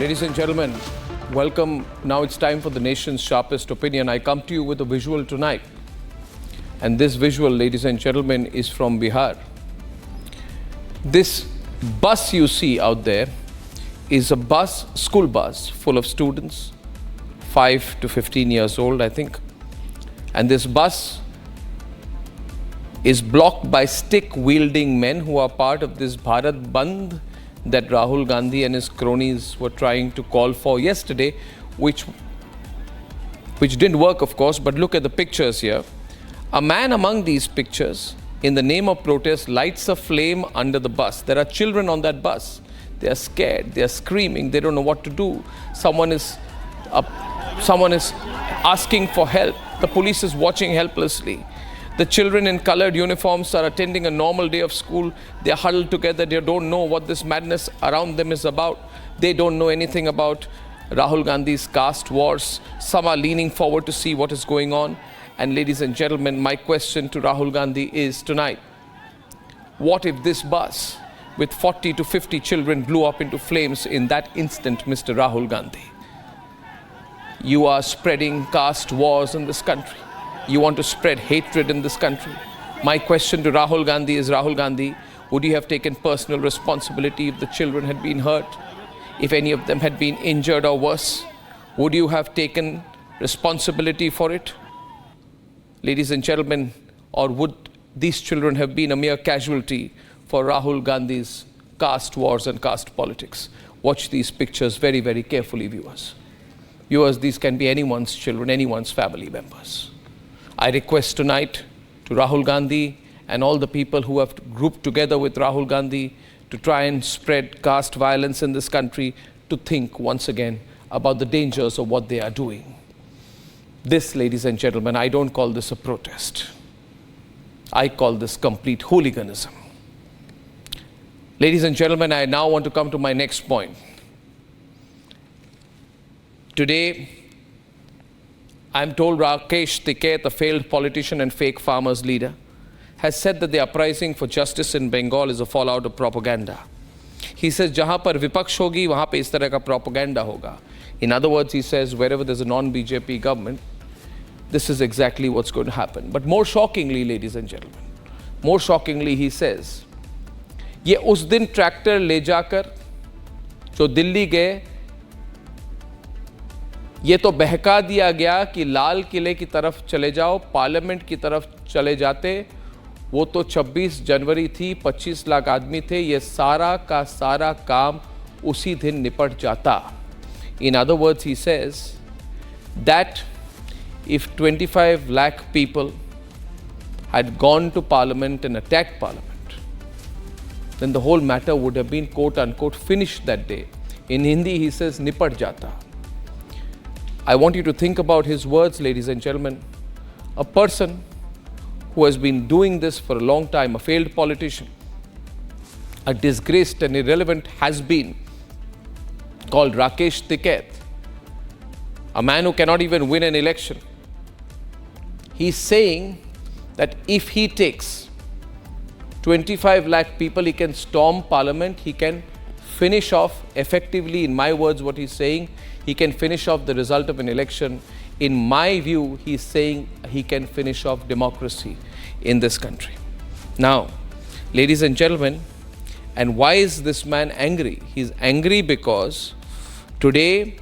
Ladies and gentlemen, welcome. Now it's time for the nation's sharpest opinion. I come to you with a visual tonight. And this visual, ladies and gentlemen, is from Bihar. This bus you see out there is a bus, school bus, full of students, 5 to 15 years old, I think. And this bus is blocked by stick-wielding men who are part of this Bharat Bandh that Rahul Gandhi and his cronies were trying to call for yesterday, which didn't work, of course. But look at the pictures here. A man among these pictures, in the name of protest, lights a flame under the bus. There are children on that bus. They are scared. They are screaming. They don't know what to do. Someone is asking for help. The police is watching helplessly. The children in colored uniforms are attending a normal day of school. They are huddled together. They don't know what this madness around them is about. They don't know anything about Rahul Gandhi's caste wars. Some are leaning forward to see what is going on. And ladies and gentlemen, my question to Rahul Gandhi is tonight, what if this bus with 40 to 50 children blew up into flames in that instant, Mr. Rahul Gandhi? You are spreading caste wars in this country. You want to spread hatred in this country. My question to Rahul Gandhi is, Rahul Gandhi, would you have taken personal responsibility if the children had been hurt? If any of them had been injured or worse? Would you have taken responsibility for it? Ladies and gentlemen, or would these children have been a mere casualty for Rahul Gandhi's caste wars and caste politics? Watch these pictures very, very carefully, viewers. Viewers, these can be anyone's children, anyone's family members. I request tonight to Rahul Gandhi and all the people who have grouped together with Rahul Gandhi to try and spread caste violence in this country to think once again about the dangers of what they are doing. This, ladies and gentlemen, I don't call this a protest. I call this complete hooliganism. Ladies and gentlemen, I now want to come to my next point. Today, I'm told Rakesh Tikait, a failed politician and fake farmers leader, has said that the uprising for justice in Bengal is a fallout of propaganda. He says, jahan par vipaksh hogi, wahan pe is tarah ka propaganda hoga. In other words, he says, wherever there's a non-BJP government, this is exactly what's going to happen. But more shockingly, ladies and gentlemen, more shockingly, he says, ye us din tractor le jaakar, jo Delhi gaye, ये तो बहका दिया गया कि लाल किले की तरफ चले जाओ, पार्लियामेंट की तरफ चले जाते, वो तो 26 जनवरी थी, 25 लाख आदमी थे, ये सारा का सारा काम उसी दिन निपट जाता. In other words, he says that if 25 lakh people had gone to parliament and attacked parliament, then the whole matter would have been quote unquote finished that day. In Hindi, he says, nipat jata. I want you to think about his words, ladies and gentlemen. A person who has been doing this for a long time, a failed politician, a disgraced and irrelevant has-been called Rakesh Tikait, a man who cannot even win an election. He's saying that if he takes 25 lakh people, he can storm parliament, he can finish off, effectively, in my words, what he's saying, he can finish off the result of an election. In my view, he's saying he can finish off democracy in this country. Now, ladies and gentlemen, and why is this man angry? He's angry because today,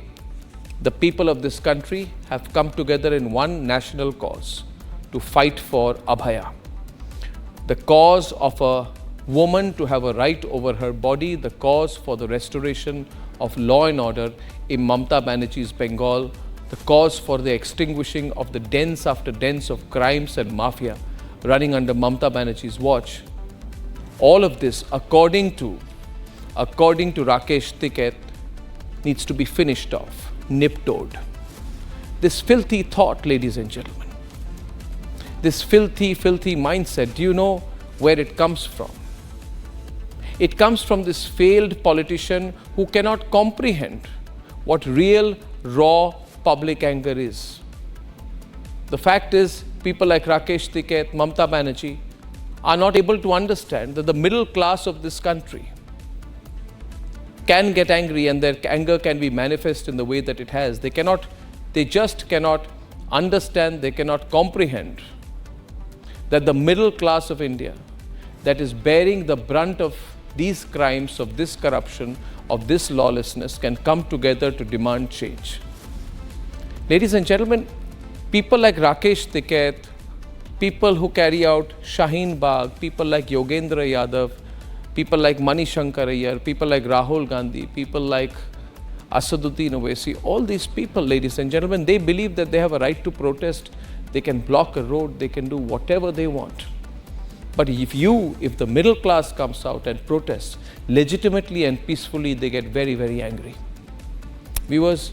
the people of this country have come together in one national cause to fight for Abhaya. The cause of a woman to have a right over her body, the cause for the restoration of law and order in Mamata Banerjee's Bengal, the cause for the extinguishing of the dens after dens of crimes and mafia running under Mamata Banerjee's watch. All of this, according to Rakesh Tikait, needs to be finished off, nip-tucked. This filthy thought, ladies and gentlemen, this filthy mindset, do you know where it comes from? It comes from this failed politician who cannot comprehend what real, raw public anger is. The fact is, people like Rakesh Tikait, Mamata Banerjee are not able to understand that the middle class of this country can get angry and their anger can be manifest in the way that it has. They just cannot understand, they cannot comprehend that the middle class of India that is bearing the brunt of these crimes, of this corruption, of this lawlessness can come together to demand change. Ladies and gentlemen, people like Rakesh Tikait, people who carry out Shaheen Bagh, people like Yogendra Yadav, people like Mani Shankar Iyer, people like Rahul Gandhi, people like Asaduddin Owaisi, all these people, ladies and gentlemen, they believe that they have a right to protest. They can block a road, they can do whatever they want. But if the middle class comes out and protests legitimately and peacefully, they get very, very angry. Viewers,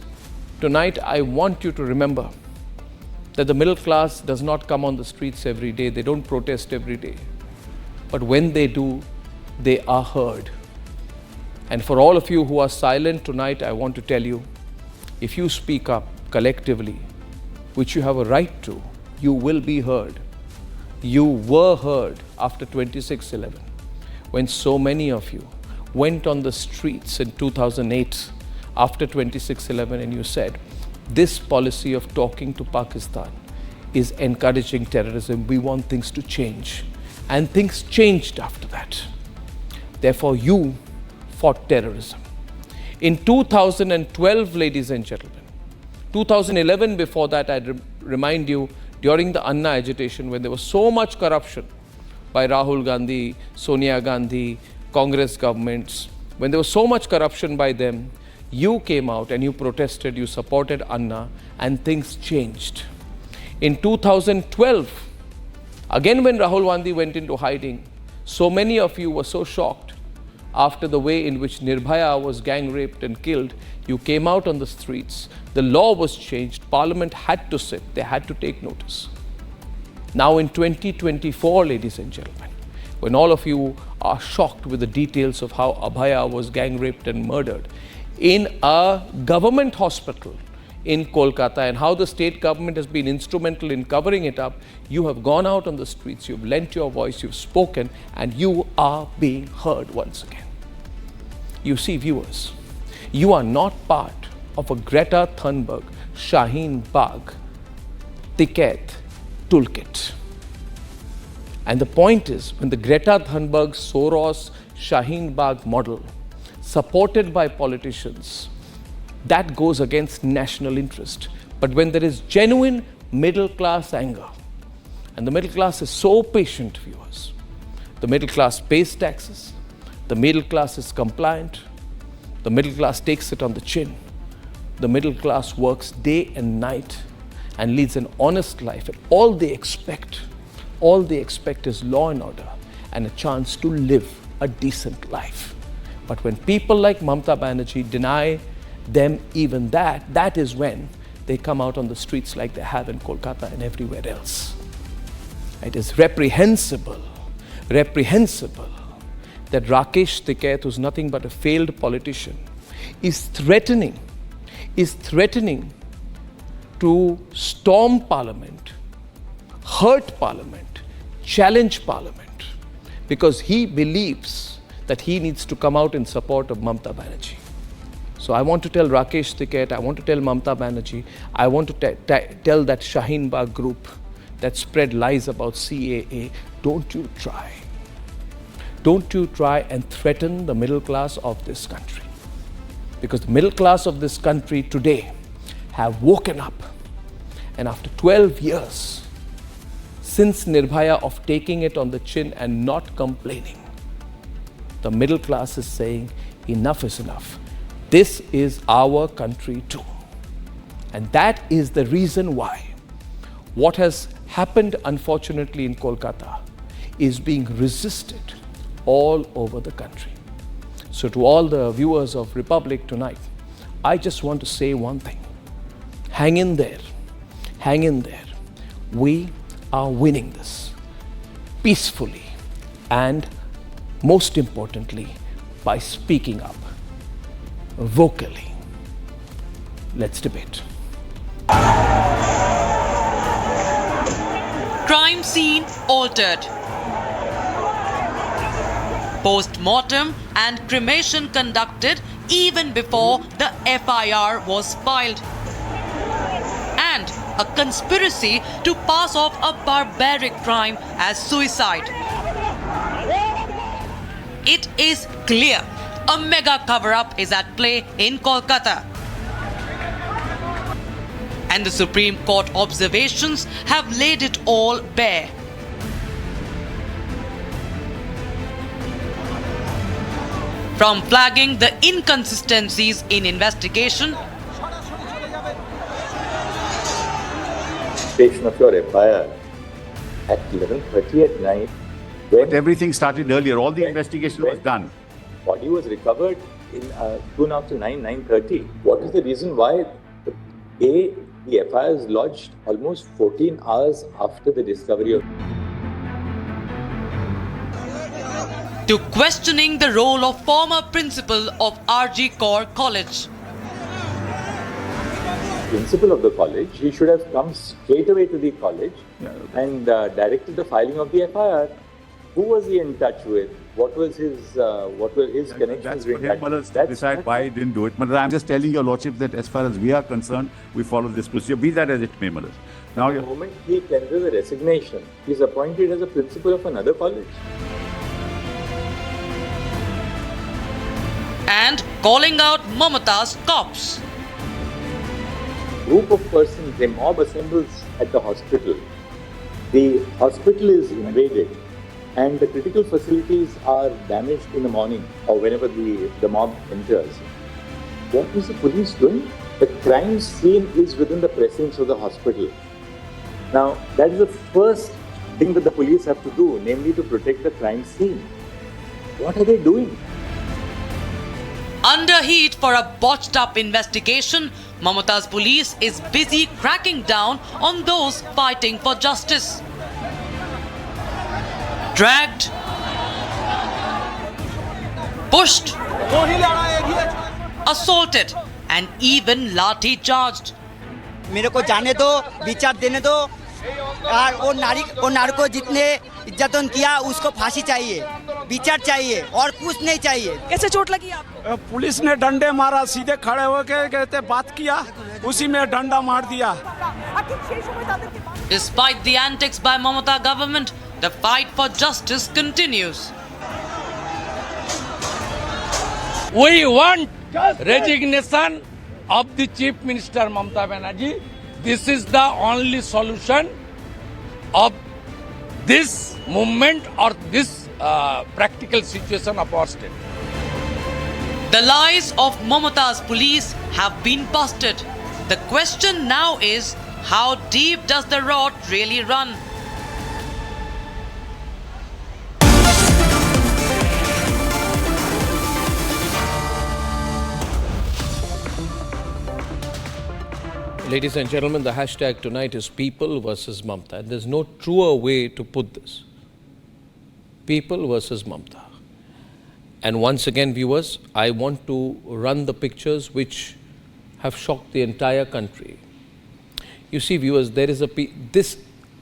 tonight I want you to remember that the middle class does not come on the streets every day. They don't protest every day. But when they do, they are heard. And for all of you who are silent tonight, I want to tell you, if you speak up collectively, which you have a right to, you will be heard. You were heard after 26/11, when so many of you went on the streets in 2008 after 26/11 and you said, this policy of talking to Pakistan is encouraging terrorism. We want things to change. And things changed after that. Therefore, you fought terrorism. In 2012, ladies and gentlemen, 2011 before that, I remind you, during the Anna agitation, when there was so much corruption by Rahul Gandhi, Sonia Gandhi, Congress governments, when there was so much corruption by them, you came out and you protested, you supported Anna, and things changed. In 2012, again when Rahul Gandhi went into hiding, so many of you were so shocked after the way in which Nirbhaya was gang raped and killed. You came out on the streets, the law was changed, Parliament had to sit, they had to take notice. Now in 2024, ladies and gentlemen, when all of you are shocked with the details of how Abhaya was gang raped and murdered in a government hospital in Kolkata and how the state government has been instrumental in covering it up, you have gone out on the streets, you've lent your voice, you've spoken, and you are being heard once again. You see, viewers, you are not part of a Greta Thunberg, Shaheen Bagh, Tikait toolkit. And the point is, when the Greta Thunberg, Soros, Shaheen Bagh model, supported by politicians, that goes against national interest. But when there is genuine middle class anger, and the middle class is so patient, viewers, the middle class pays taxes, the middle class is compliant, the middle class takes it on the chin, the middle class works day and night and leads an honest life, and all they expect is law and order and a chance to live a decent life. But when people like Mamata Banerjee deny them even that, that is when they come out on the streets like they have in Kolkata and everywhere else. It is reprehensible that Rakesh Tikait, who's nothing but a failed politician, is threatening to storm Parliament, hurt Parliament, challenge Parliament, because he believes that he needs to come out in support of Mamata Banerjee. So I want to tell Rakesh Tikait, I want to tell Mamata Banerjee, I want to tell that Shaheen Bagh group that spread lies about CAA, don't you try. Don't you try and threaten the middle class of this country. Because the middle class of this country today have woken up. And after 12 years, since Nirbhaya, of taking it on the chin and not complaining, the middle class is saying, enough is enough. This is our country too. And that is the reason why what has happened, unfortunately, in Kolkata is being resisted all over the country. So to all the viewers of Republic tonight, I just want to say one thing. Hang in there. Hang in there. We are winning this peacefully and, most importantly, by speaking up vocally. Let's debate. Crime scene altered. Post-mortem and cremation conducted even before the FIR was filed. And a conspiracy to pass off a barbaric crime as suicide. It is clear a mega cover-up is at play in Kolkata. And the Supreme Court observations have laid it all bare. From flagging the inconsistencies in investigation of your FIR at 11:30 at night, when But everything started earlier. All the investigation was done. body was recovered in soon after 9:30. What is the reason why the FIR is lodged almost 14 hours after the discovery of? to questioning the role of former principal of RG Kaur College. Principal of the college, he should have come straight away to the college and directed the filing of the FIR. Who was he in touch with? What were his connections That's with for him, Malaz, to decide why he didn't do it. Malaz, I'm just telling your lordship that as far as we are concerned, we follow this procedure, be that as it may, Malaz. Now, the moment he tenders a resignation, he is appointed as a principal of another college. And calling out Mamata's cops. Group of persons, a mob assembles at the hospital. The hospital is invaded and the critical facilities are damaged in the morning or whenever the mob enters. What is the police doing? The crime scene is within the precincts of the hospital. Now, that is the first thing that the police have to do, namely to protect the crime scene. What are they doing? Under heat for a botched up investigation, Mamata's police is busy cracking down on those fighting for justice. Dragged, pushed, assaulted, and even lathi charged. मेरे को जाने दो, विचार देने दो, और वो नारी को जितने इज्जतन किया उसको फांसी चाहिए, विचार चाहिए और कुछ नहीं चाहिए। कैसे चोट लगी आपको? पुलिस ने डंडे मारा, सीधे खड़े होकर कहते बात किया, उसी में डंडा मार दिया। Despite the antics by Mamata government, the fight for justice continues. We want resignation of the Chief Minister Mamata Banerjee. This is the only solution of this movement or this practical situation of our state. The lies of Mamata's police have been busted. The question now is, how deep does the rot really run? Ladies and gentlemen, the hashtag tonight is people versus Mamata. And there's no truer way to put this. People versus Mamata. And once again, viewers, I want to run the pictures which have shocked the entire country. You see, viewers, there is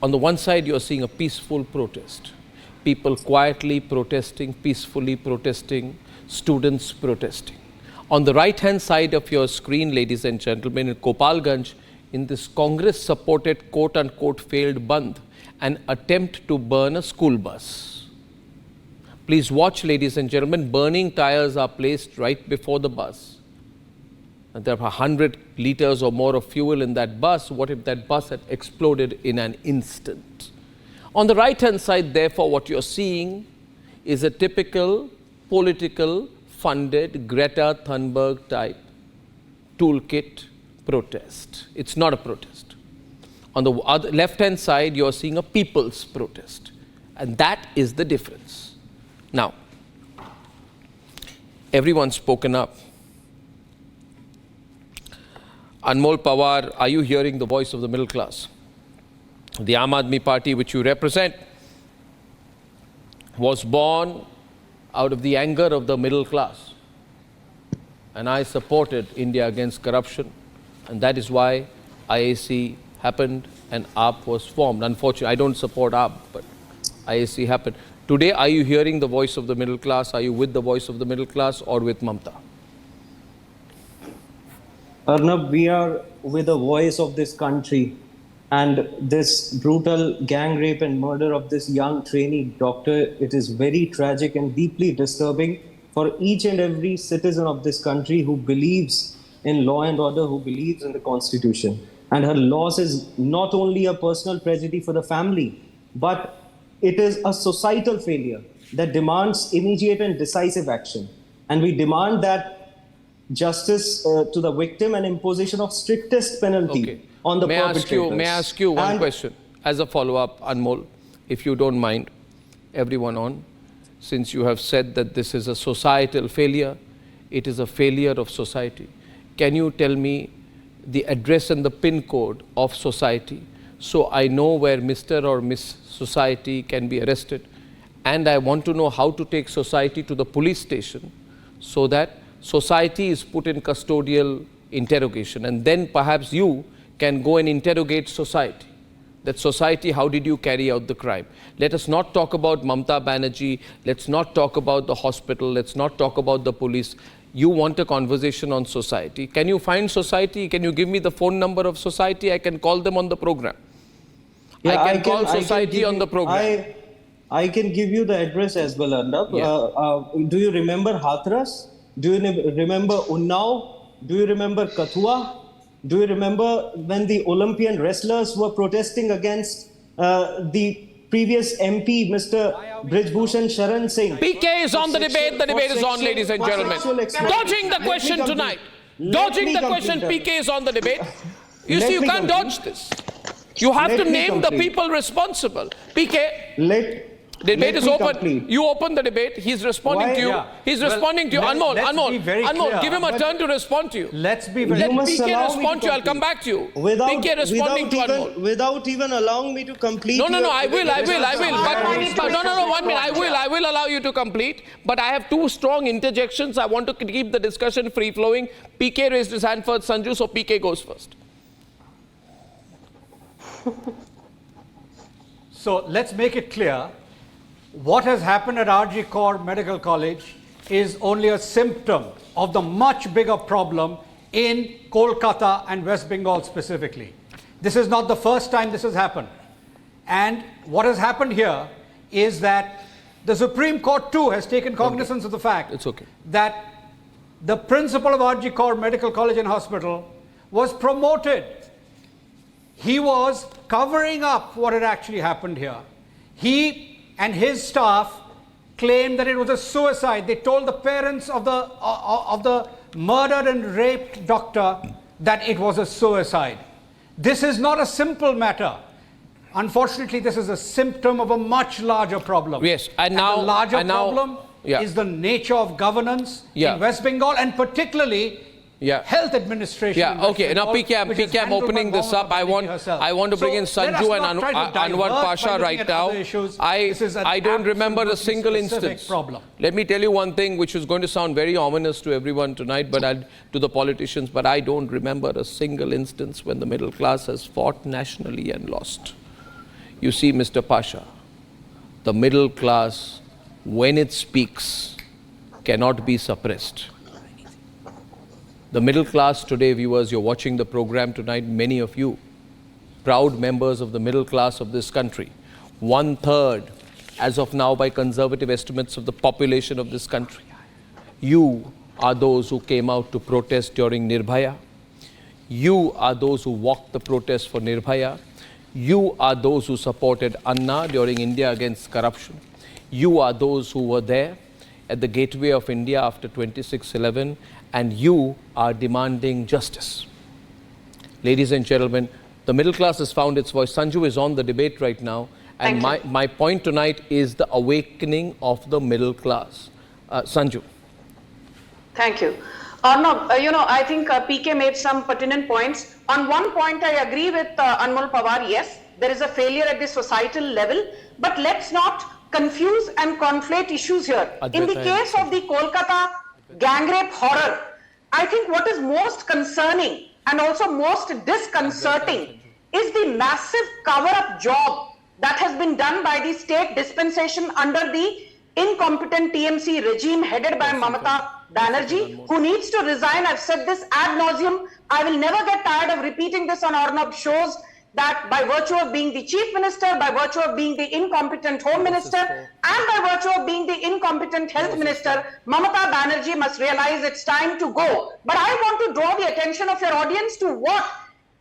on the one side, you're seeing a peaceful protest. People quietly protesting, peacefully protesting, students protesting. On the right-hand side of your screen, ladies and gentlemen, in Gopalganj, in this Congress-supported quote-unquote failed Bandh, an attempt to burn a school bus. Please watch, ladies and gentlemen, burning tires are placed right before the bus. And there are 100 liters or more of fuel in that bus. What if that bus had exploded in an instant? On the right-hand side, therefore, what you're seeing is a typical political funded Greta Thunberg type toolkit protest. It's not a protest. On the left-hand side, you're seeing a people's protest. And that is the difference. Now, everyone's spoken up. Anmol Pawar, are you hearing the voice of the middle class? The Aam Aadmi Party, which you represent, was born out of the anger of the middle class. And I supported India against corruption. And that is why IAC happened and AAP was formed. Unfortunately, I don't support AAP, but IAC happened. Today, are you hearing the voice of the middle class? Are you with the voice of the middle class or with Mamata? Arnab, we are with the voice of this country, and this brutal gang rape and murder of this young trainee doctor, it is very tragic and deeply disturbing for each and every citizen of this country who believes in law and order, who believes in the Constitution. And her loss is not only a personal tragedy for the family, but it is a societal failure that demands immediate and decisive action. And we demand that justice to the victim and imposition of strictest penalty on the perpetrators. May I ask you one question as a follow-up, Anmol, if you don't mind, everyone on, since you have said that this is a societal failure, it is a failure of society. Can you tell me the address and the PIN code of society so I know where Mr. or Miss Society can be arrested? And I want to know how to take society to the police station so that society is put in custodial interrogation, and then perhaps you can go and interrogate society. That society, how did you carry out the crime? Let us not talk about Mamata Banerjee, let's not talk about the hospital, let's not talk about the police. You want a conversation on society. Can you find society? Can you give me the phone number of society? I can call them on the program. Yeah, I can call society on the program. I can give you the address as well, Arnab. Yeah. Do you remember Hathras? Do you remember Unnao? Do you remember Kathua? Do you remember when the Olympian wrestlers were protesting against the previous MP, Mr. Brijbhushan Sharan Singh? PK is on the debate. The debate is on, ladies and gentlemen. Dodging the question tonight. Dodging the question, PK is on the debate. You see, you can't dodge this. You have to name the people responsible. PK. Debate is open. You open the debate. He's responding to you. Yeah. He's responding to you. Anmol, give him a turn to respond to you. Let's be very clear. Let PK respond to you. I'll come back to you. PK responding to Anmol. Without even allowing me to complete. No, I will. But no, 1 minute. I will allow you to complete. But I have two strong interjections. I want to keep the discussion free-flowing. PK raised his hand first, Sanju, so PK goes first. So let's make it clear. What has happened at RG Kar Medical College is only a symptom of the much bigger problem in Kolkata and West Bengal specifically. This is not the first time this has happened. And what has happened here is that the Supreme Court too has taken cognizance of the fact that the principal of RG Kar Medical College and Hospital was promoted. He was covering up what had actually happened here. He and his staff claimed that it was a suicide. They told the parents of the murdered and raped doctor that it was a suicide. This is not a simple matter. Unfortunately, this is a symptom of a much larger problem. Yes, and now the larger problem is the nature of governance in West Bengal, and particularly health administration. Okay. Now, PK, I'm opening this up. I want to bring in Sanju and Anwar Pasha right now. I don't remember a single instance. Let me tell you one thing which is going to sound very ominous to everyone tonight, but to the politicians, but I don't remember a single instance when the middle class has fought nationally and lost. You see, Mr. Pasha, the middle class, when it speaks, cannot be suppressed. The middle class today, viewers, you're watching the program tonight, many of you, proud members of the middle class of this country. 1/3, as of now, by conservative estimates of the population of this country. You are those who came out to protest during Nirbhaya. You are those who walked the protest for Nirbhaya. You are those who supported Anna during India against corruption. You are those who were there at the gateway of India after 26/11, and you are demanding justice. Ladies and gentlemen, the middle class has found its voice. Sanju is on the debate right now, and my point tonight is the awakening of the middle class. Sanju. Thank you. Arnab, I think PK made some pertinent points. On one point, I agree with Anmol Pawar. Yes, there is a failure at the societal level, but let's not confuse and conflate issues here. In the case of the Kolkata gang rape horror, I think what is most concerning and also most disconcerting is the massive cover-up job that has been done by the state dispensation under the incompetent TMC regime headed by Mamata Banerjee, who needs to resign. I've said this ad nauseum. I will never get tired of repeating this on Arnab shows, that by virtue of being the chief minister, by virtue of being the incompetent home minister, and by virtue of being the incompetent health minister, Mamata Banerjee must realize it's time to go. But I want to draw the attention of your audience to what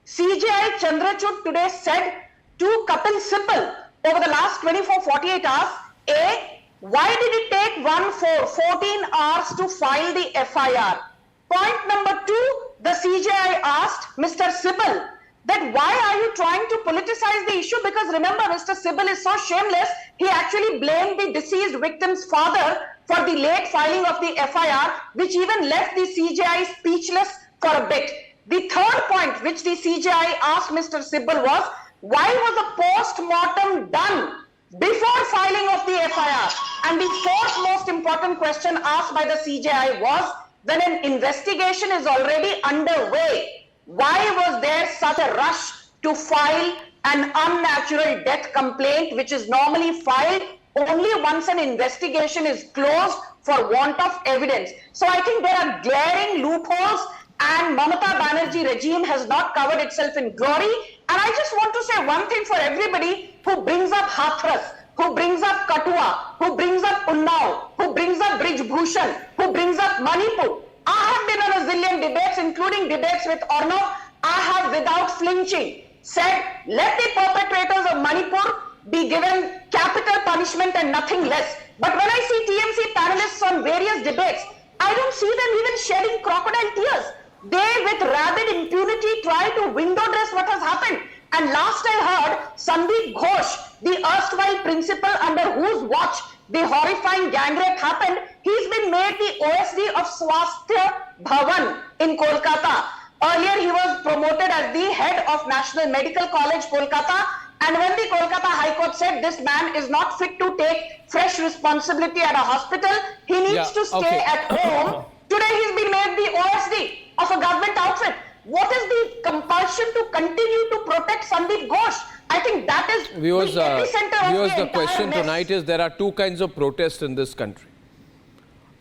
CJI Chandrachud today said to Kapil Sibal over the last 24-48 hours. A, why did it take 14 hours to file the FIR? Point number 2, the CJI asked Mr. Sibal that why are you trying to politicize the issue? Because remember, Mr. Sibal is so shameless, he actually blamed the deceased victim's father for the late filing of the FIR, which even left the CJI speechless for a bit. The third point which the CJI asked Mr. Sibal was, why was a post-mortem done before filing of the FIR? And the fourth most important question asked by the CJI was, when an investigation is already underway, why was there such a rush to file an unnatural death complaint, which is normally filed only once an investigation is closed for want of evidence? So I think there are glaring loopholes, and Mamata Banerjee regime has not covered itself in glory. And I just want to say one thing for everybody who brings up Hathras, who brings up Katua, who brings up Unnao, who brings up Brij Bhushan, who brings up Manipur. I have been on a zillion debates, including debates with Arnab. I have, without flinching, said, let the perpetrators of Manipur be given capital punishment and nothing less. But when I see TMC panelists on various debates, I don't see them even shedding crocodile tears. They, with rabid impunity, try to window dress what has happened. And last I heard, Sandeep Ghosh, the erstwhile principal under whose watch the horrifying gang rape happened, he's been made the OSD of Swasthya Bhavan in Kolkata. Earlier, he was promoted as the head of National Medical College, Kolkata. And when the Kolkata High Court said this man is not fit to take fresh responsibility at a hospital, he needs to stay at home. Today, he's been made the OSD of a government outfit. What is the compulsion to continue to protect Sandeep Ghosh? I think that is Viewers, the epicenter of the question mess. tonight is there are two kinds of protests in this country.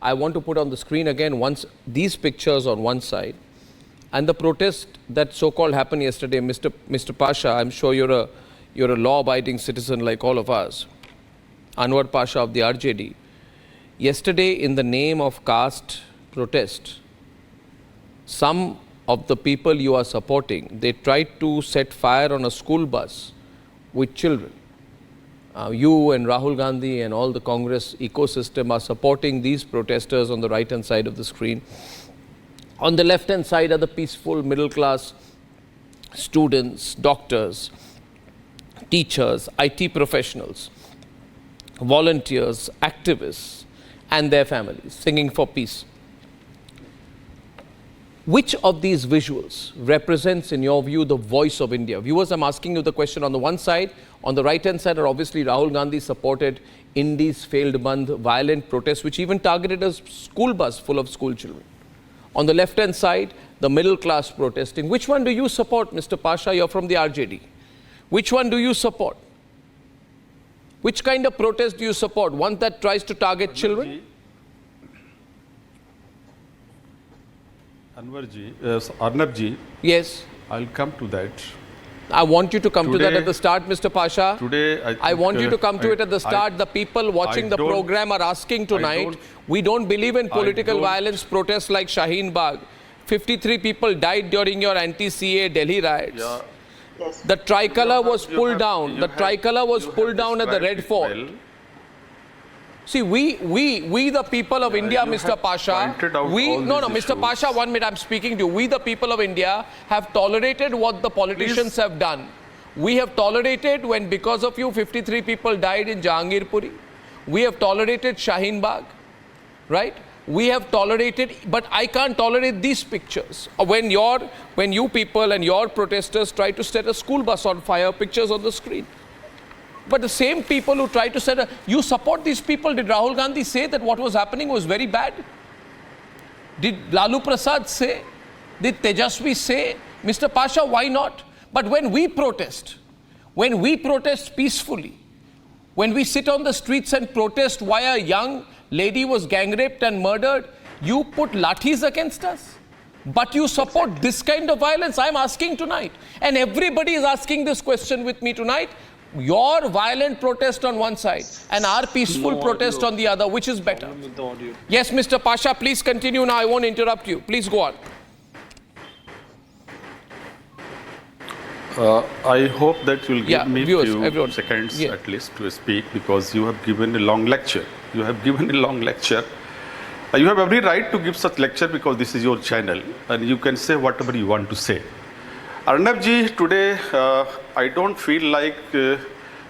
I want to put on the screen again these pictures on one side, and the protest that so-called happened yesterday. Mr. Pasha, I'm sure you're a law-abiding citizen like all of us. Anwar Pasha of the RJD. Yesterday, in the name of caste protest, some of the people you are supporting, they tried to set fire on a school bus with children. You and Rahul Gandhi and all the Congress ecosystem are supporting these protesters on the right-hand side of the screen. On the left-hand side are the peaceful middle-class students, doctors, teachers, IT professionals, volunteers, activists, and their families singing for peace. Which of these visuals represents, in your view, the voice of India? Viewers, I'm asking you the question. On the one side, on the right-hand side are obviously Rahul Gandhi supported Indies failed Bandh violent protests, which even targeted a school bus full of school children. On the left-hand side, the middle-class protesting. Which one do you support, Mr. Pasha? You're from the RJD. Which one do you support? Which kind of protest do you support? One that tries to children? Arnab ji. Yes. I'll come to that. I want you to come to that at the start, Mr. Pasha. Today, I want you to come to it at the start. The people watching the program are asking tonight, we don't believe in political violence protests like Shaheen Bagh. 53 people died during your anti-CA Delhi riots. Yeah. Yes. The tricolor was pulled down. The tricolor was pulled down at the Red Fort. Well, see, we the people of India, Mr. Pasha, Mr. Pasha, 1 minute, I'm speaking to you. We the people of India have tolerated what the politicians have done. We have tolerated when, because of you, 53 people died in Jahangirpuri. We have tolerated Shaheen Bagh, right? We have tolerated, but I can't tolerate these pictures. When you people and your protesters try to set a school bus on fire, pictures on the screen. But the same people who try to you support these people. Did Rahul Gandhi say that what was happening was very bad? Did Lalu Prasad say? Did Tejasvi say? Mr. Pasha, why not? But when we protest peacefully, when we sit on the streets and protest why a young lady was gang raped and murdered, You put lathis against us, but you support this kind of violence. I'm asking tonight, and everybody is asking this question with me tonight. Your violent protest on one side and our peaceful protest on the other, which is better? Yes, Mr. Pasha, please continue now. I won't interrupt you. Please go on. I hope that you'll give me viewers, few everyone. seconds Yeah. at least to speak, because you have given a long lecture. You have given a long lecture. You have every right to give such lecture because this is your channel and you can say whatever you want to say. Arnab ji, today I don't feel like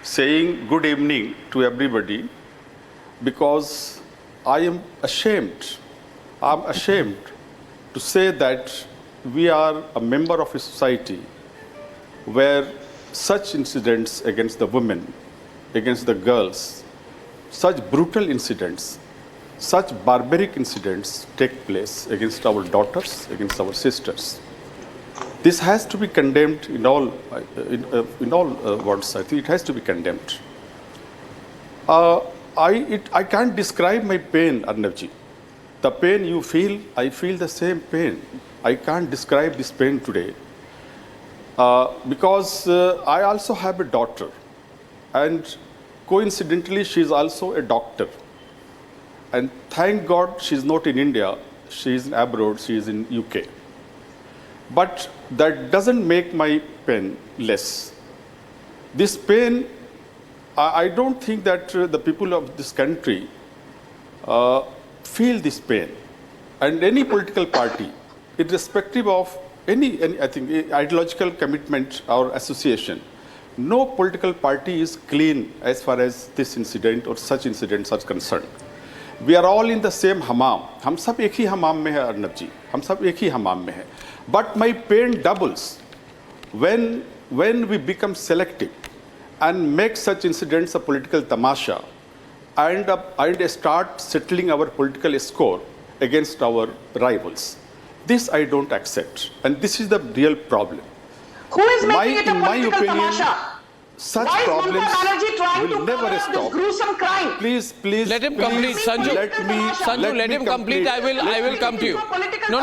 saying good evening to everybody because I am ashamed. I'm ashamed to say that we are a member of a society where such incidents against the women, against the girls, such brutal incidents, such barbaric incidents take place against our daughters, against our sisters. This has to be condemned in all words. I think it has to be condemned. I can't describe my pain, Arnab ji. The pain you feel, I feel the same pain. I can't describe this pain today. Because I also have a daughter, and coincidentally she is also a doctor, and thank God she is not in India, she is abroad, she is in UK. But that doesn't make my pain less. This pain, I don't think that the people of this country feel this pain, and any political party, irrespective of any I think ideological commitment or association, no political party is clean as far as this incident or such incidents are concerned. We are all in the same hammam. हम सब एक ही हमाम में हैं अर्नब जी. हम सब एक ही हमाम में हैं. But my pain doubles when we become selective and make such incidents a political tamasha and start settling our political score against our rivals. This I don't accept, and this is the real problem. Who is making it a In my political opinion, tamasha? such Why is problems Mamata Banerjee trying will to never cover up stop. this gruesome crime? Please, Let him complete, Sanju. Sanju, let him complete. I will come to you. No.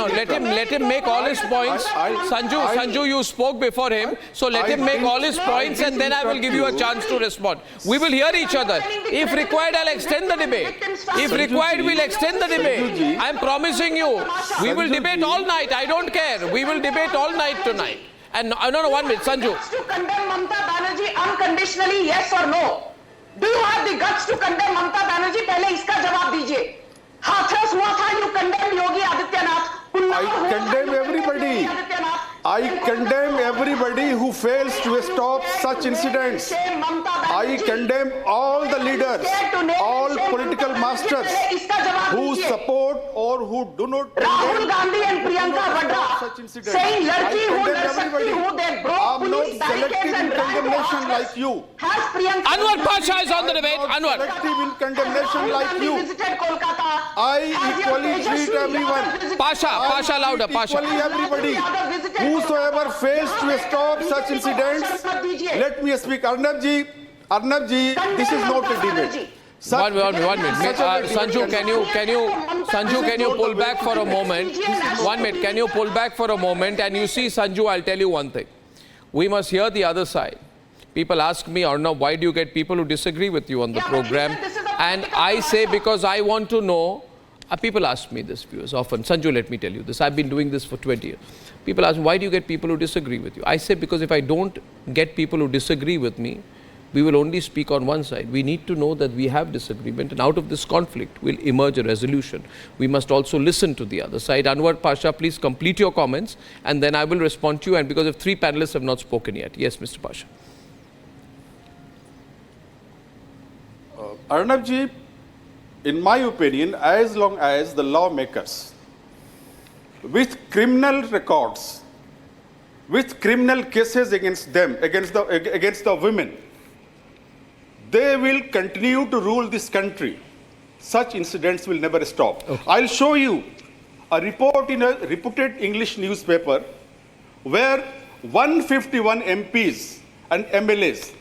Let him make all his points. Sanju, you spoke before him, so let him make all his points, and then I will give you a chance to respond. We will hear each other. If required, I'll extend the debate. If required, we'll extend the debate. I'm promising you, we will debate all night. I don't care. We will debate all night tonight. And no, 1 minute, Sanju. To condemn Mamata Banerjee unconditionally, yes or no? Do you have the guts to condemn Mamata Banerjee? पहले इसका जवाब दीजिए. हाथरस हुआ था, you condemn Yogi Adityanath. I condemn everybody. I condemn everybody who fails to stop such incidents. I condemn all the leaders, all political masters who support or who do not Rahul Gandhi and Priyanka Vadra such incidents. saying I ladki hu condemn dar sakti everybody. hu, they broke I'm not police barricades selective in and ran to condemnation office. like you. Has Priyanka Anwar Pasha is on the debate. Anwar. Selective in condemnation Rahul like Gandhi you. visited Kolkata. I Has your equally Tejaswi treat everyone. Yadav visited Pasha louder, Pasha. Equally everybody. Whosoever fails to stop such incidents, let me speak. Arnab ji, this is not a debate. One minute. Sanju, can you pull back for a moment? 1 minute. Can you pull back for a moment? And you see, Sanju, I'll tell you one thing. We must hear the other side. People ask me, Arnab, why do you get people who disagree with you on the program? And I say, because I want to know. People ask me this, viewers, often. Sanju, let me tell you this. I've been doing this for 20 years. People ask me, why do you get people who disagree with you? I say, because if I don't get people who disagree with me, we will only speak on one side. We need to know that we have disagreement, and out of this conflict will emerge a resolution. We must also listen to the other side. Anwar Pasha, please complete your comments, and then I will respond to you. And because of 3 panelists have not spoken yet. Yes, Mr. Pasha. Arnab ji, in my opinion, as long as the lawmakers with criminal records, with criminal cases against them, against the women, they will continue to rule this country. Such incidents will never stop. Okay. I'll show you a report in a reputed English newspaper where 151 MPs and MLAs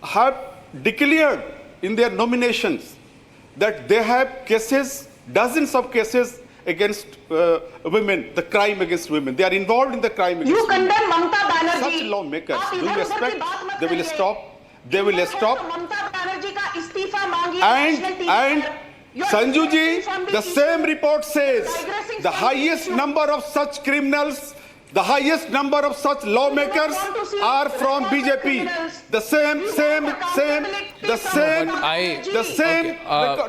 have declared in their nominations that they have cases dozens of cases against women, the crime against women. They are involved in the crime against You women. condemn Mamata Banerjee. Such lawmakers, आप do you इधर-उधर की expect बात मत they will करिए। stop? They will stop? Mamata Banerjee का इस्तीफा मांगिए national TV And पर। You are Sanju ji, digressing from the issue. same report says Digressing the from highest issue. number of such criminals, the highest number of such lawmakers want to see are from responsible BJP. criminals. The same You want accountability the from same Mamata Banerjee.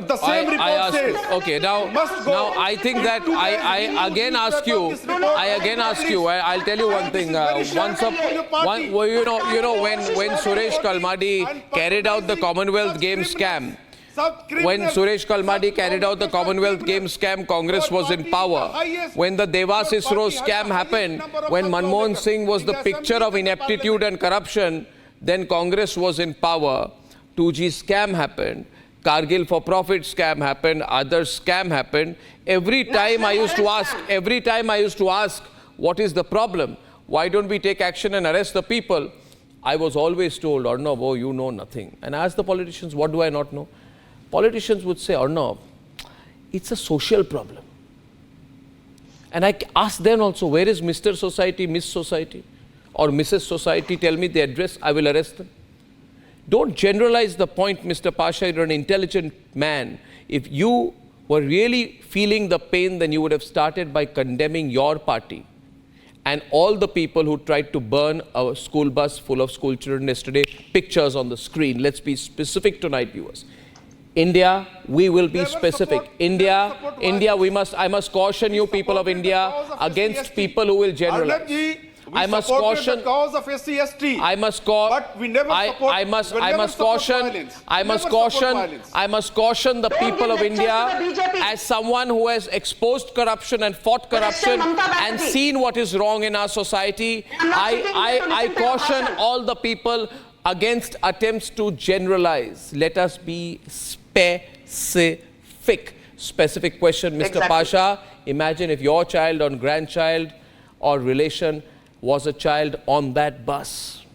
the same report says. Okay, now Must go. now I think that I again ask you. I'll tell you one thing. You know when Suresh Kalmadi carried out the Commonwealth Games scam. When Suresh Kalmadi carried out the Commonwealth Games scam, Congress was in power. When the Devas ISRO scam happened, when Manmohan Singh was the picture of ineptitude and corruption, then Congress was in power. 2G scam happened. Kargil for profit scam happened. Other scam happened. Every time I used to ask, what is the problem? Why don't we take action and arrest the people? I was always told, Arnab, oh, you know nothing. And I asked the politicians, what do I not know? Politicians would say, Arnab, it's a social problem. And I asked them also, where is Mr. Society, Miss Society or Mrs. Society? Tell me the address, I will arrest them. Don't generalize the point, Mr. Pasha, you're an intelligent man. If you were really feeling the pain, then you would have started by condemning your party and all the people who tried to burn a school bus full of school children yesterday. Pictures on the screen. Let's be specific tonight, viewers. India, we will be specific. India, I must caution you people of India against people who will generalize. I must caution the cause of SC/ST. I must caution. But we never support. I must caution the people of India as someone who has exposed corruption and fought corruption and seen what is wrong in our society. I caution all the people against attempts to generalize. Let us be specific. Specific question, Mr. Pasha. Imagine if your child or grandchild or relation was a child on that bus.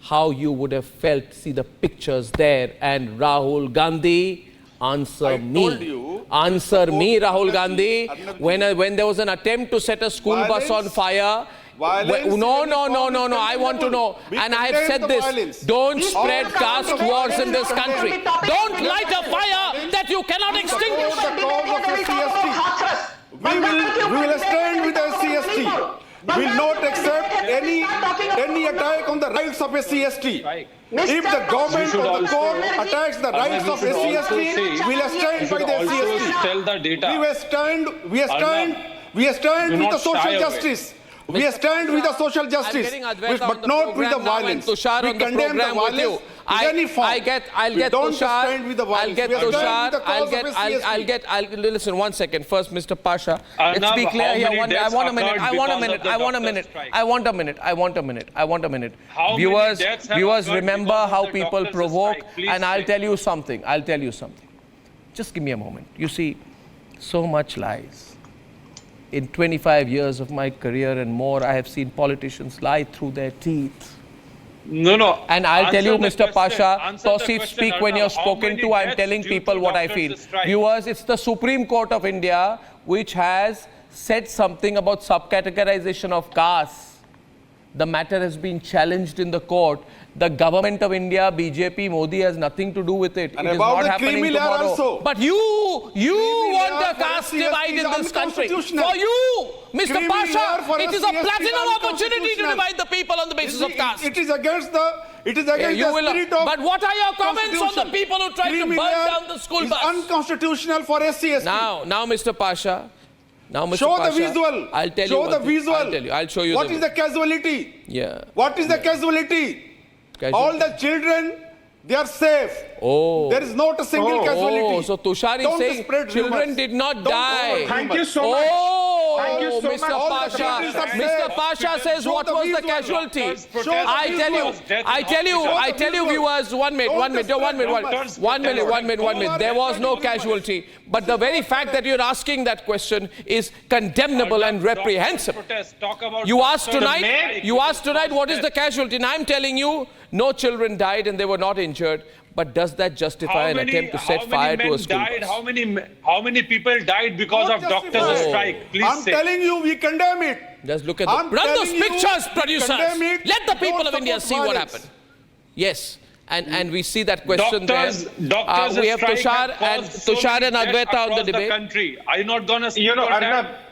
How you would have felt. See the pictures there. And Rahul Gandhi, answer me. Answer me, Rahul Gandhi. When there was an attempt to set a school bus on fire, no, I want to know. And I have said this, don't spread caste wars in this country. Don't light a fire that you cannot extinguish. We will stand with the SC/ST. We will not accept any attack on the rights of SC/ST. If the government or the court attacks the rights of SC/ST, we will stand by the SC/ST. We stand with the social justice. We stand with the social justice, but not with the violence. We condemn the violence in any form. I'll get Tushar. Listen, 1 second. First, Mr. Pasha. Let's be clear here. I want a minute. Viewers, remember how people provoke. And I'll tell you something. Just give me a moment. You see, so much lies. In 25 years of my career and more, I have seen politicians lie through their teeth. No. And I'll tell you, Mr. Pasha, Tawseef, speak when you're spoken to. I'm telling people what I feel. Viewers, it's the Supreme Court of India which has said something about subcategorization of castes. The matter has been challenged in the court. The government of India, BJP, Modi has nothing to do with it. And it is about not happening tomorrow. Also. But you want a caste divide in this country. For you, Mr. Pasha, it is a platinum opportunity to divide the people on the basis of caste. It is against the spirit of. But what are your comments on the people who tried to burn down the school bus? Unconstitutional for SC/ST. Now, Mr. Pasha. Show the visual. I'll tell you. I'll show you. What is the casualty? Yeah. What is the casualty? All the children, they are safe. Oh. There is not a single casualty. Oh, so Tushar is saying children did not die. Thank you so much. Thank you so Mr. much. Mr. Pasha says what was the casualty? I tell you viewers, one minute. There was no casualty. But the very fact that you're asking that question is condemnable and reprehensible. You asked tonight what is the casualty? And I'm telling you, no children died and they were not injured. injured, but does that justify an attempt to set fire to a school died? bus? How many people died because of doctors' strike? Please I'm say. telling you, we condemn it. Just look at I'm run those telling you, pictures, producers. condemn it. Let the people Don't of India support see what violence. happened. Yes. And we see that question Doctors' there. We have strike Tushar has caused so and many deaths Advaita on the across debate. country. Are you not going to speak You know, on Arnab, that?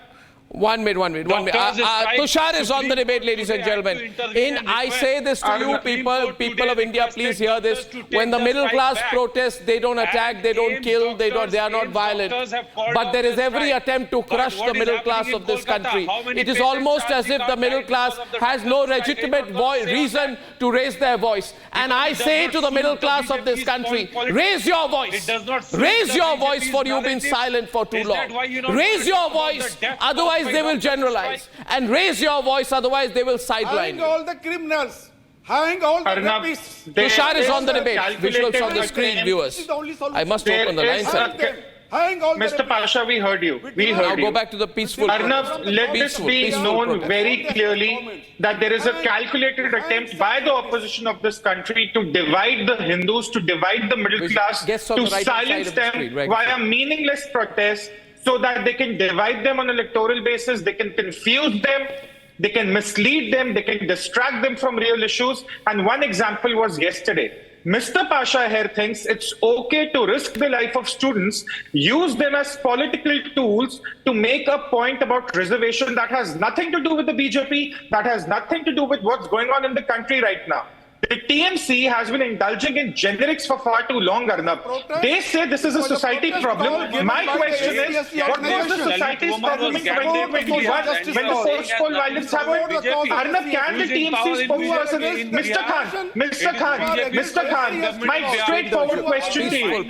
One minute. Doctors' strike, Tushar is on the Supreme debate, Court ladies and today had to gentlemen. intervene and I request say this to you, Supreme people Court today of India, requested please hear this. doctors to take When the the middle strike class back. protest, they don't attack, they don't And kill, they are not AIMS violent. doctors have called But off there is the every strike. attempt to But crush what the is middle happening class in of this Kolkata? country. How many It is patients almost are as if being the middle died class because of the has no doctors' strike? legitimate Are you not going to say on reason that? to raise their voice. And I does say not to the suit middle the class of this BJP's country, politics. raise your It voice. does not suit Raise the your BJP's voice, for you've been narrative. silent for too Is long. that why you don't Raise want your to talk about voice, the death otherwise caused they by will doctors' generalize. strike? And raise your voice, otherwise they will sideline hang you. all the criminals, hang all the Arnab, rapists. Tushar is on the a debate. calculated Visuals on the screen, attempt. viewers. This is the only solution. I must There open the is lines. a- and- Hang them. Hang all the Mr. rapists. Pasha, we heard you. We Now heard go you. back to the peaceful Arnab, protest. let this Peaceful, be peaceful known protest. very clearly that there is a calculated attempt by the opposition of this country to divide the Hindus, to divide the middle Which class, gets on to the right-hand side silence of the them screen, right? via meaningless protests so that they can divide them on an electoral basis, they can confuse them, they can mislead them, they can distract them from real issues. And one example was yesterday. Mr. Pasha here thinks it's okay to risk the life of students, use them as political tools to make a point about reservation that has nothing to do with the BJP, that has nothing to do with what's going on in the country right now. The TMC has been indulging in generics for far too long, Arnab. They say this is a society problem. My question is, what was the society's problem in 2021 when the post-poll violence happened? Arnab, can the TMC spokesperson, Mr. Khan, my straightforward question to you,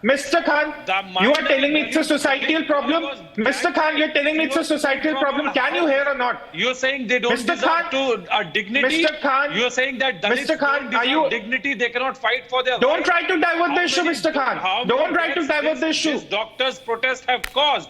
Mr. Khan, you are telling me it's a societal problem? Mr. Khan, you're telling me it's a societal problem. Can you hear or not? You're saying they don't Mr. deserve Khan, to dignity. Mr. Khan, You're saying that Dalits Mr. Khan, don't are deserve you- dignity. They cannot fight for their Don't rights. try to divert the How issue, many- Mr. Khan. how Don't many try to deaths divert the this issue. doctors' protest have caused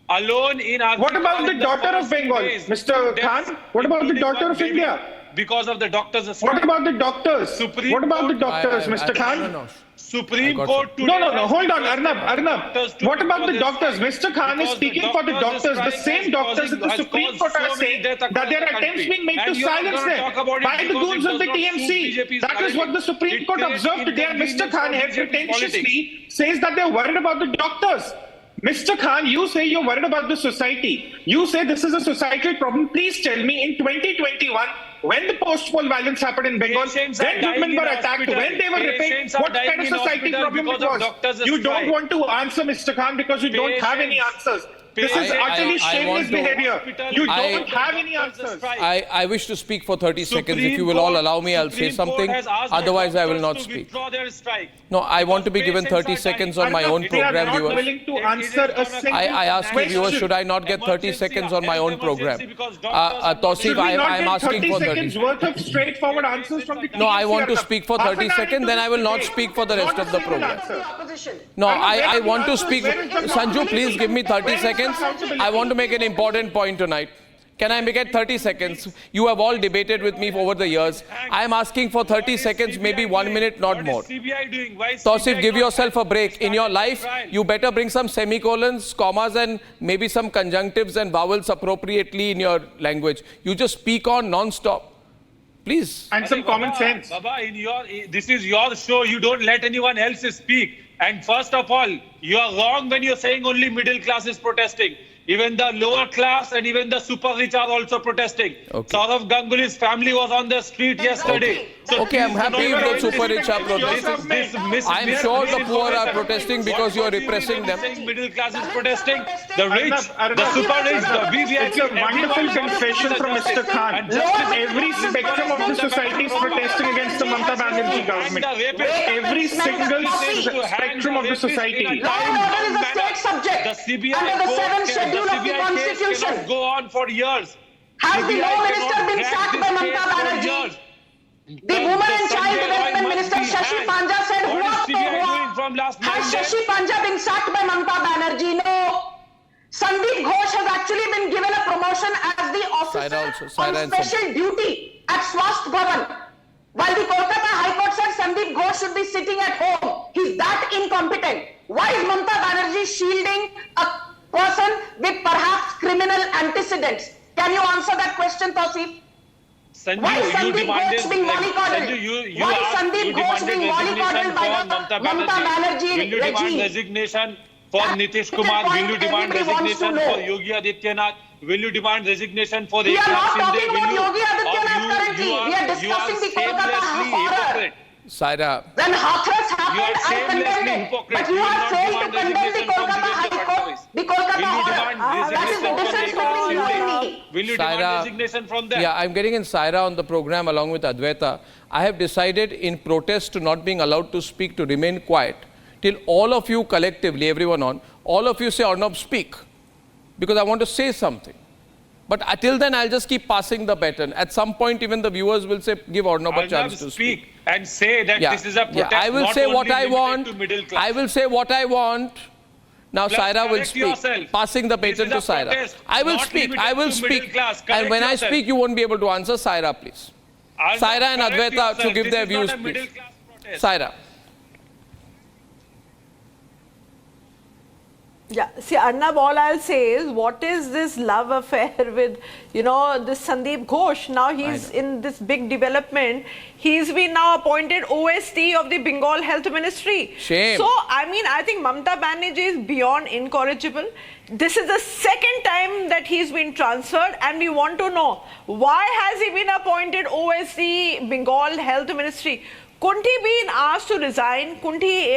alone in What about Arnab the daughter of Bengal, Mr. Khan? What about the daughter of India? Because of the doctors' What strike. about the doctors? Supreme What about the Court- doctors, Mr. Khan? No. Supreme I got Court today. No, hold on, has requested doctors Arnab. to What about withdraw the their doctors? strike. Mr. Khan is Because speaking for the doctors, the strike same is doctors that the has Supreme caused Court so are many saying deaths that across there the are attempts country. being made to And you are silence gonna talk them about it by the because goons it of the does not suit TMC. BJP's That is what the narrative. Supreme It Court creates observed today, and Mr. inconvenience Khan for here BJP pretentiously says that they're worried about the doctors. Mr. Khan, you say you're worried about the society. You say this is a societal problem. Please tell me, in 2021, when the post-poll violence happened in Bengal, Patients are when dying women in were attacked, hospital. when they were raped, Patients are what dying kind of in societal hospital problem it because of was? doctors' You don't strike. want to answer, Mr. Khan, because you don't have any answers. This is Patients- utterly I shameless want to- behavior. You I- don't have any answers. I wish to speak for 30 seconds. If Supreme you will all Court- allow me, I'll say Supreme Court something. has asked the Otherwise, I will doctors not to speak. withdraw their strike. No, I want to be Because given 30 patients are seconds dying. on my own They are program, not viewers. willing to answer a single I asked the question. viewers, should I not get 30 seconds on my own program? Tausif, Should we I not am get asking 30 for 30 seconds worth of straightforward answers from the No, I want to TMC? speak for Half 30 an hour seconds, into then I will this not debate. speak for the rest Not of a the single program. answer. No, Where I are the want to answers? speak. Where is the Sanju, accountability? please give me 30 Where is the seconds. accountability? I want to make an important point tonight. Can I make it 30 seconds? You have all debated with me over the years. I am asking for 30 seconds, maybe 1 minute, not more. What is CBI doing? Why is Tausif, CBI give not yourself a break. In your life, trial? you better bring some semicolons, commas, and maybe some conjunctives and vowels appropriately in your language. You just speak on non-stop. Please. And some common sense. Baba, this is your show. You don't let anyone else speak. And first of all, you are wrong when you're saying only middle class is protesting. Even the lower class and even the super rich are also protesting. Okay. Saurav Ganguly's family was on the street yesterday. So Okay, I'm please do happy not if the make super this- rich are protesting. I'm sure the poor are protesting because you are repressing them. Saying middle class is protesting. The rich, Arnab, the super rich, the BVI. It's a wonderful confession from Mr. Khan. And justice- Every spectrum of the society is protesting against the Mamata Banerjee government. Every single spectrum of the society. Law and order is a state subject The CBI under the 7th case schedule of the cannot Constitution. go on for years. Has the CBI law minister cannot been drag sacked this by case Mamata for Banerjee? years. The Women and Child Sanjay Roy Development must Minister be Shashi hanged. Panja said, What is "Hua to CBI hua." doing from last 9 Has days? Shashi Panja been sacked by Mamata Banerjee? No. Sandeep Ghosh has actually been given a promotion as the officer Saira also, on Saira and special duty at at Swasth Bhavan, while the Kolkata High Court said Sandeep Ghosh should be sitting at home. He's that incompetent. Why is Mamata Banerjee shielding a person with perhaps criminal antecedents? Can you answer that question, Tausif? Sanju, Why is you Sandeep demanded, Ghosh being mollycoddled? Sanju, Why is Sandeep Ghosh being mollycoddled by the Mamata Banerjee Will you demand regime? resignation for That Nitish is the Kumar? point Will you demand everybody wants to resignation know. for Yogi Adityanath? Will you demand resignation for We are Eknath not Shinde? talking Will about you? Yogi Adityanath currently. We are discussing the Kolkata horror. Saira, When Hathras You happened, are I shamelessly condemned it. hypocrite. But you You will have not failed to demand condemn the resignation from Kolkata Devendra High Court, Fadnavis. the Kolkata Will you horror. demand That is the resignation difference from between you Eknath and Shinde? me. Will you Saira, demand resignation from them? yeah, I'm getting in Saira on the program along with Advaita. I have decided in protest to not being allowed to speak to remain quiet till all of you collectively, everyone on, all of you say, Arnab, speak. Because I want to say something. But until then, I'll just keep passing the baton. At some point, even the viewers will say, give Arnab a chance to speak. And say that this is a protest. I will not say only what I limited want. to middle class. I will say what I want. Now Plus, Saira will correct speak, yourself. passing the This baton is to a Saira. protest, I will not speak, limited I will to middle speak. class. And Correct when I yourself. speak, you won't be able to answer. Saira, please. Saira and Correct Advaita to yourself. give This their is views, not a please. middle class protest. Saira. Yeah, see, Arnab, all I'll say is, what is this love affair with, this Sandeep Ghosh? Now he's in this big development. He's been now appointed OST of the Bengal Health Ministry. Shame. So, I think Mamata Banerjee is beyond incorrigible. This is the second time that he's been transferred, and we want to know, why has he been appointed OST Bengal Health Ministry? Couldn't he been asked to resign? Couldn't he,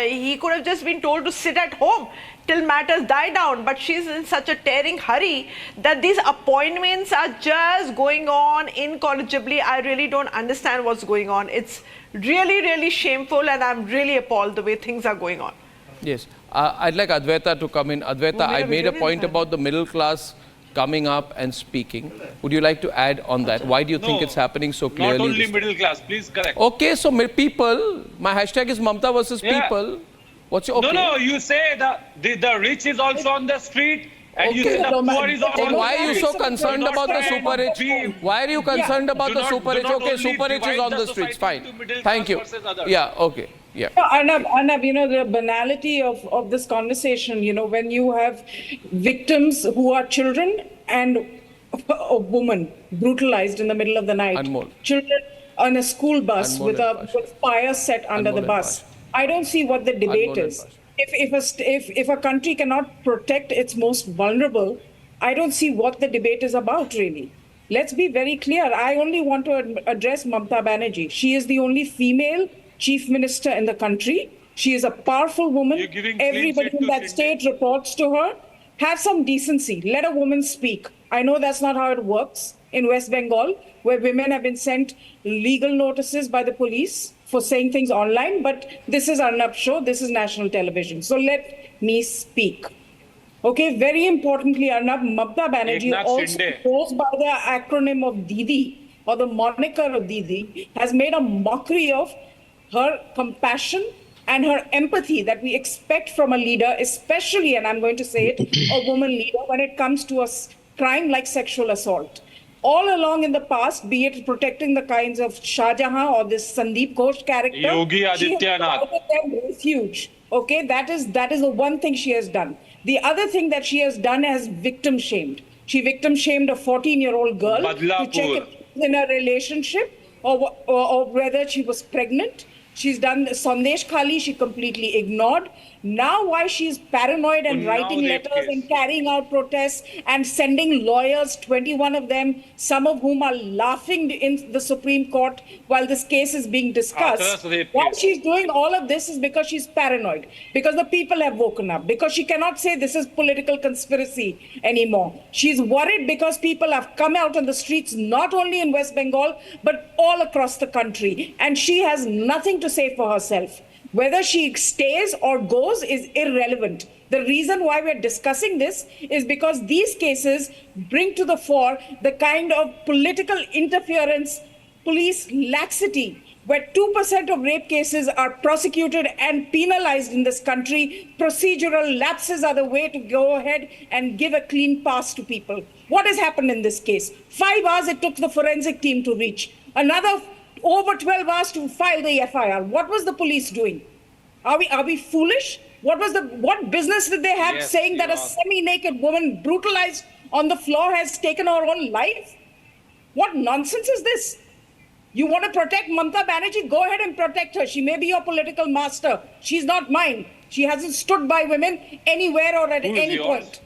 he could have just been told to sit at home till matters die down. But she's in such a tearing hurry that these appointments are just going on incorrigibly. I really don't understand what's going on. It's really, really shameful, and I'm really appalled the way things are going on. Yes. I'd like Advaita to come in. Advaita, I made a point about the middle class coming up and speaking. Would you like to add on that? Why do you think it's happening so clearly? Not only middle class, please correct. Okay, so people, my hashtag is Mamata versus people. What's your, okay. No, you say the rich is also on the street, and you say the poor is also on the street. Why are you so concerned about the super rich? Why are you concerned about the super rich? Okay, super rich is on the streets, fine. Thank you. Yeah, okay. Yeah. Arnab, the banality of this conversation, when you have victims who are children and a woman brutalized in the middle of the night, Anmol. Children on a school bus Anmol with fire set under the bus. I don't see what the debate is. If a country cannot protect its most vulnerable, I don't see what the debate is about, really. Let's be very clear. I only want to address Mamata Banerjee. She is the only female chief minister in the country. She is a powerful woman. Everybody in that state reports to her. Have some decency. Let a woman speak. I know that's not how it works in West Bengal, where women have been sent legal notices by the police for saying things online. But this is Arnab's show. This is national television. So let me speak. Okay, very importantly, Arnab, Mamata Banerjee also goes by the acronym of Didi, or the moniker of Didi, has made a mockery of her compassion and her empathy that we expect from a leader, especially, and I'm going to say it, a woman leader, when it comes to a crime like sexual assault. All along in the past, be it protecting the kinds of Shah Jahan or this Sandeep Ghosh character, Yogi Adityanath, she has provided them refuge. Okay, that is the one thing she has done. The other thing that she has done is victim shamed. She victim shamed a 14-year-old girl to check if she was in a relationship or whether she was pregnant. She's done Sandesh Khali, she completely ignored. Now why she's paranoid and writing letters and carrying out protests and sending lawyers, 21 of them, some of whom are laughing in the Supreme Court while this case is being discussed. Why she's doing all of this is because she's paranoid, because the people have woken up, because she cannot say this is political conspiracy anymore. She's worried because people have come out on the streets, not only in West Bengal, but all across the country. And she has nothing to say for herself. Whether she stays or goes is irrelevant. The reason why we're discussing this is because these cases bring to the fore the kind of political interference, police laxity where 2% of rape cases are prosecuted and penalized in this country, procedural lapses are the way to go ahead and give a clean pass to people. What has happened in this case? 5 hours it took the forensic team to reach. Another over 12 hours to file the FIR. What was the police doing? Are we foolish? What business did they have saying that a semi-naked woman brutalized on the floor has taken her own life? What nonsense is this? You want to protect Mamata Banerjee? Go ahead and protect her. She may be your political master. She's not mine. She hasn't stood by women anywhere or at any point.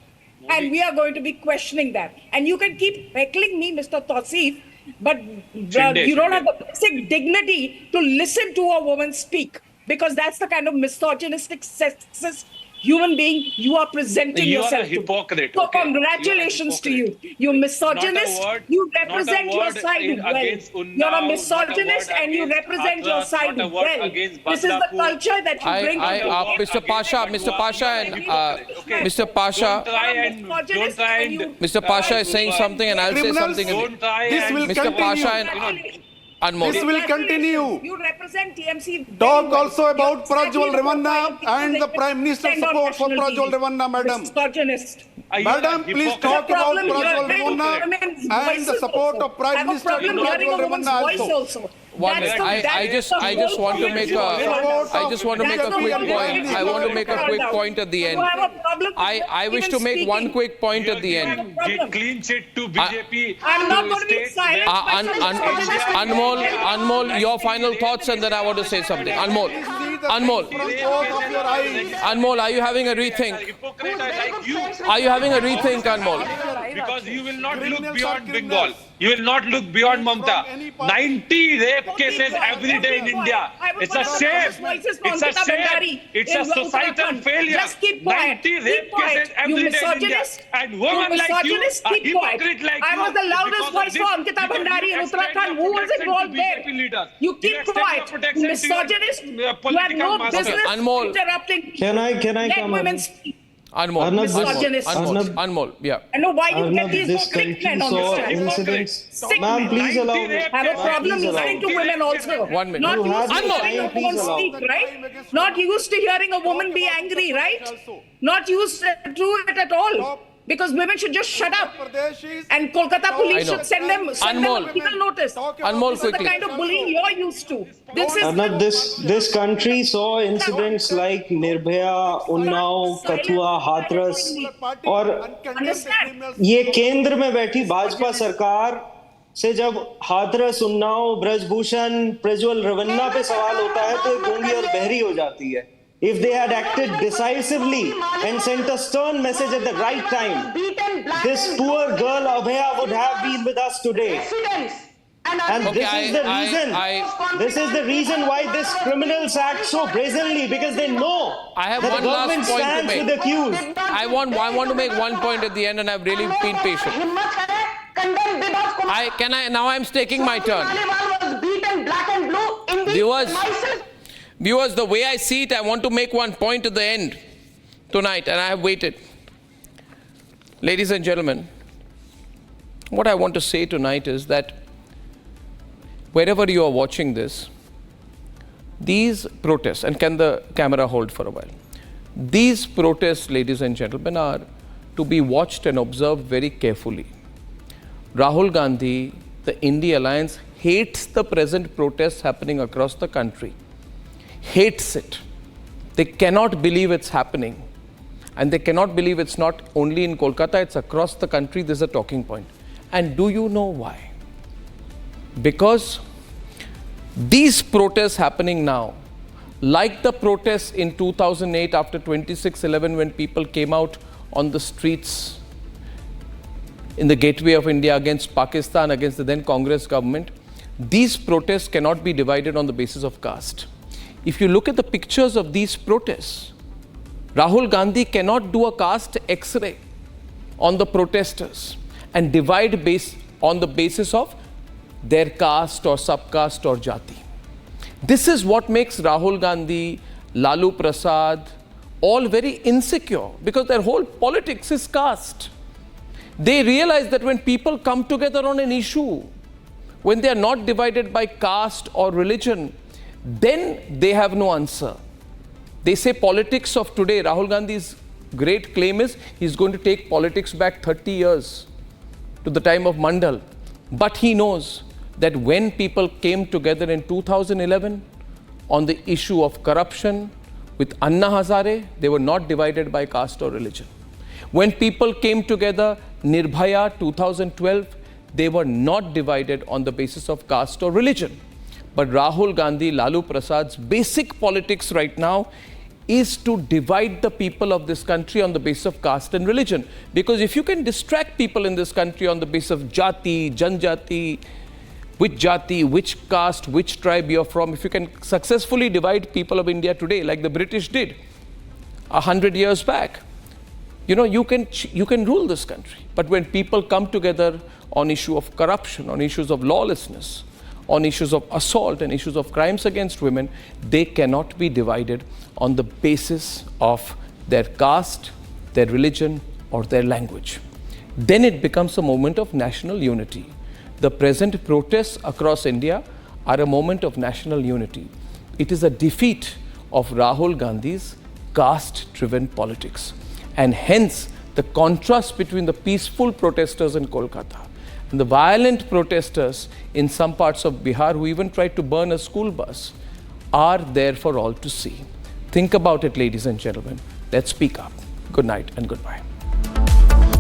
And we are going to be questioning that. And you can keep heckling me, Mr. Tausif, but you don't have the basic dignity to listen to a woman speak, because that's the kind of misogynistic, sexist human being you are presenting yourself to. You are a hypocrite. So congratulations to you. You misogynist, you represent your side well. You're a misogynist and you represent your side well. This is the culture that you bring to the Mr. Pasha, and Mr. Pasha, Mr. Pasha is saying something and I'll say something. This will Mr. Pasha and Anmol. This will continue. You represent TMC. Talk also about Prajwal Revanna and the Prime Minister's support for Prajwal Revanna, madam. Misogynist. Madam, please talk about Prajwal Revanna and the support of Prime Minister Prajwal Revanna also. 1 minute. I just want to make a quick point. I want to make a quick point at the end. I wish to make one quick point at the end. Clean chit to BJP. I'm not going to be silent. Anmol, your final thoughts, and then I want to say something. Anmol, are you having a rethink? Are you having a rethink, Anmol? Because you will not look beyond Bengal. You will not look beyond Mamata. 90 rape cases every day in India. It's a shame. It's a shame. It's a societal failure. Just keep quiet. 90 rape cases every day in India. And women like you, a hypocrite like you. I was the loudest voice for Mamata Banerjee in Uttarakhand. Who was involved there? You keep quiet. Misogynist. You have no business interrupting. Can I come women in? speak. Anmol, yeah. I know why you get Arnab, these this sick men country on saw this channel. incidents. Sick Ma'am, men. please allow me. Have a problem listening to women also. 1 minute. Not You used to have hearing a time, woman please allow. speak, right? Not used to hearing a woman be angry, right? Not used to it at all. Because women should just shut up. And Kolkata police should send them a legal notice. Anmol, This is the quickly. kind of bullying you're used to. Arnab, this country saw incidents like Nirbhaya, Unnao, Kathua, Hathras, और ये केंद्र में बैठी भाजपा सरकार से जब हाथरस, उन्नाव, ब्रजभूषण, प्रज्वल रेवन्ना पे सवाल होता है तो गूंगी और बहरी हो जाती है. If they had acted decisively and sent a stern message at the right time, this poor girl Abhaya would have been with us today. And this is the reason why this criminals act so brazenly, because they know I have that one the last government point to stands make. with the accused. I want to make one point at the end, and I've really been patient. Now I'm taking my turn. Viewers, the way I see it, I want to make one point at the end tonight, and I have waited. Ladies and gentlemen, what I want to say tonight is that wherever you are watching this, these protests, and can the camera hold for a while? These protests, ladies and gentlemen, are to be watched and observed very carefully. Rahul Gandhi, the India Alliance, hates the present protests happening across the country. Hates it. They cannot believe it's happening. And they cannot believe it's not only in Kolkata, it's across the country. This is a talking point. And do you know why? Because these protests happening now, like the protests in 2008 after 26/11, when people came out on the streets in the gateway of India against Pakistan, against the then Congress government, these protests cannot be divided on the basis of caste. If you look at the pictures of these protests, Rahul Gandhi cannot do a caste X-ray on the protesters and divide on the basis of their caste or subcaste or jati. This is what makes Rahul Gandhi, Lalu Prasad, all very insecure, because their whole politics is caste. They realize that when people come together on an issue, when they are not divided by caste or religion, then they have no answer. They say politics of today, Rahul Gandhi's great claim is he's going to take politics back 30 years to the time of Mandal. But he knows that when people came together in 2011 on the issue of corruption with Anna Hazare, they were not divided by caste or religion. When people came together, Nirbhaya 2012, they were not divided on the basis of caste or religion. But Rahul Gandhi, Lalu Prasad's basic politics right now is to divide the people of this country on the basis of caste and religion. Because if you can distract people in this country on the basis of jati, janjati, which caste, which tribe you're from, if you can successfully divide people of India today, like the British did 100 years back, you can rule this country. But when people come together on issue of corruption, on issues of lawlessness, on issues of assault and issues of crimes against women, they cannot be divided on the basis of their caste, their religion, or their language. Then it becomes a moment of national unity. The present protests across India are a moment of national unity. It is a defeat of Rahul Gandhi's caste-driven politics. And hence, the contrast between the peaceful protesters in Kolkata and the violent protesters in some parts of Bihar who even tried to burn a school bus are there for all to see. Think about it, ladies and gentlemen. Let's speak up. Good night and goodbye.